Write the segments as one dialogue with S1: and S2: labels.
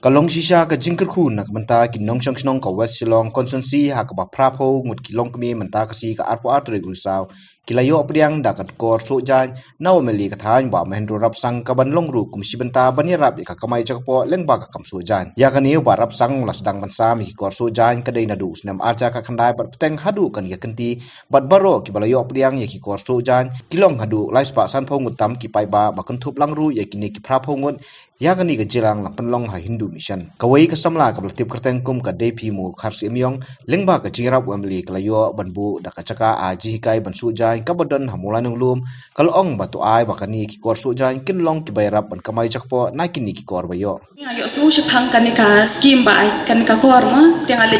S1: Kalong sisa ka jingker khu nak menta ki nong chong snong ka West Shillong constituency ha ka ba prapo ngut kilong kami menta ka si ka arpo art regul saw kilayo priang da kat kor so jan naw meli ka than ba mahendro rap sang ka ban long ru kum si benta ban ya rap ka kamai chak po leng ba ka kam so jan ya ka niu ba rap sang las dang ban sa mi kor so jan ka dei na du snam archa ka khandai bat peteng hadu kan ya kenti bat baro ki balayo priang ya ki kor so jan kilong hadu lais pa san phong ngut tam ki pai ba kan thup lang ru ya ki ni ki prapo ngut ya ka ni ka jirang lang penlong ha hindu mission kawai ka samla ka tip kerteng kum ka depi mu kharsi myong lengba ka jingrap wamli kalayo banbu da ka chaka aji kai bansu jai ka badan hamula nang lum kalong batu ai bakani ki kor su jai kin long ki bayrap ban kamai chakpo na kin ni ki kor bayo
S2: yo so shapang kan ka scheme ba kan ka kor ma tiang ale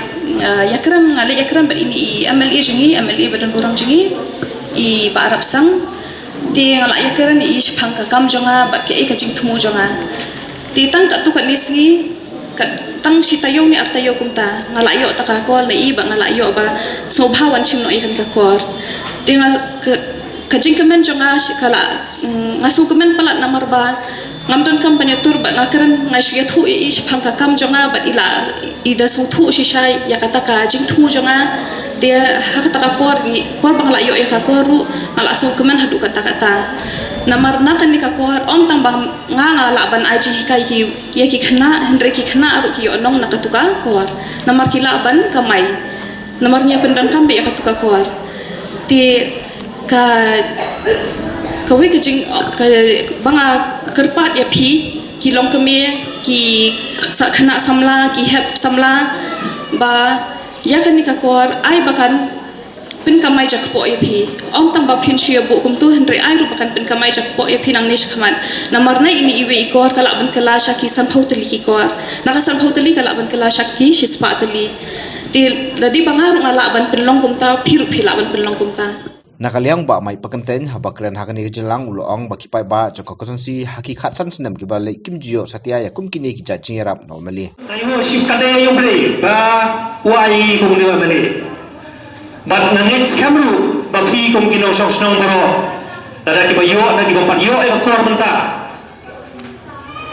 S2: yakram ba ini MLA jungi MLA badan burang jungi I ba arab sang ti ngala yakran I shapang ka kam jonga bat ke ka jing thumu jonga ti tang ka tu kan ni si ka tang si tayo ni artayo kumta ngala yo ta ka kor le I ba ngala yo ba sobhawan chim no I kan ka kor ti ka jing kemen jonga kala ngasu kemen palat namar ba ngamdon kampanye tur ba ngakran ngai thu I shapang ka kam jonga ba ila ida so thu si shai ya kata ka jing thu jonga dia hakata ka por bangla yo ya ka koru ala so kemen hadu kata namar na kan ni ka kor om tang bang nga laban aji kai ki ya ki khna hendre ki khna aru ki onong na katuka kor namar ki laban kamai namarnya pendan kambe ya katuka kor ti ka kawi ke jing ka banga kerpat ya pi ki long keme ki sa khna samla ki hep samla ba ya kan ni ka kor ai bakan pen kamai jak po ya pi om tang ba pin shia bu kum tu hendre ai ru bakan pen kamai jak po ya pi nang ni shkhaman namar na ini iwe ikor kala ban kala shaki sampau teli ki kor naka sampau teli kala ban kala shaki shispa teli ti ladi bangaru ngala ban pen long kum ta phiru phila ban pen long kum ta
S1: nakaliang ba mai pakenten habakren hakani jilang ulong baki pai ba joko konsensi hakikat san senam ki bale kim jio satia ya kum kini ki jaching rap normally
S3: ayo ship kade yo ble ba wai kum ni male bat nangit kamru ba phi kum kino shok snong baro dada ki ba yo na ki ba pat yo e kor banta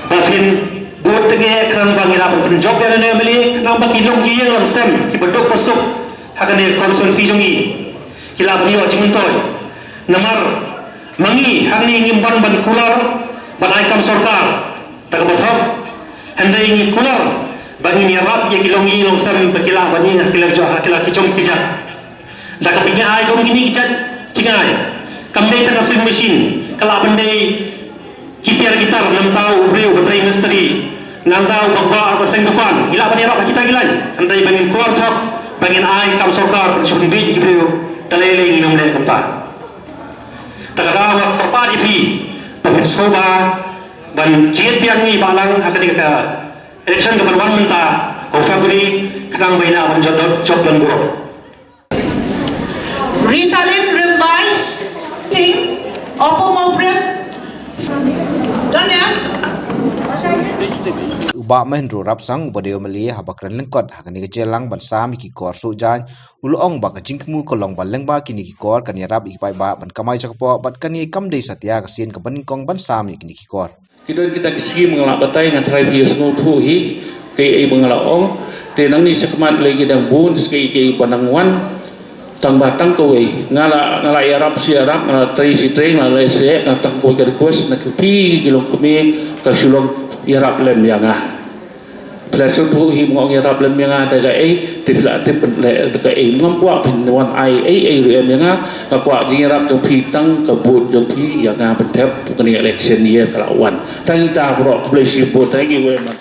S3: ba phin bot tege kran ba ngila ba job ya ne male nam ba ki long ki lam sem ki ba dok pasuk hakani konsensi jongi kilap niyo jimuntoy namar mangi hangni ngimban ban kular ban aikam sorkar tagabothop handai ngi kular ban ngi rap ye kilongi long sam bakila bani hakila jaha hakila ki jom kija da kapinya ai gom kini kijat cingai kamdei ta kasing machine kala bandai kipiar gitar nam tau breu batrai misteri nam tau bagba apa sengdukan gila bani rap kita gilan handai bangin kular thop bangin ai kam sorkar shukun bi breu talele ngi nomle kampa takadawa korpa dipi pabin soba ban jet biang ni balang hakani ka election ka ban menta o February kadang baina ban job dan buro
S4: Risalin Rimbai Ting Opo Mobrem dan ya
S1: uba mahendro rap sang badeo mali habakran lengkot hakani ke jelang ban sam ki kor su jan ulong ba ka jingkmu kolong ban lengba kini ki kor kan yarap I pai ba ban kamai chakpo bat kani kam dei satya ka sin ka ban kong ban sam kini ki kor
S5: kita kisi mengelak batai ngan serai hius ngutu hi ke ai mengelak ong te nang ni sekmat lagi dang bun ski ke panangwan tang batang kowe ngala yarap si arab ngala tri si tri ngala se ngala tang ko ke request na ki gilong kami ka sulong yarap lem yanga pleasure tu hi ngong yarap lem yanga da ga ai tidak tip le da ai ngam kwa pin wan ai rem yanga ka kwa jing yarap jong pi tang ka but jong pi yanga pentep kani election year kala wan tang ta bro pleasure bo thank you very much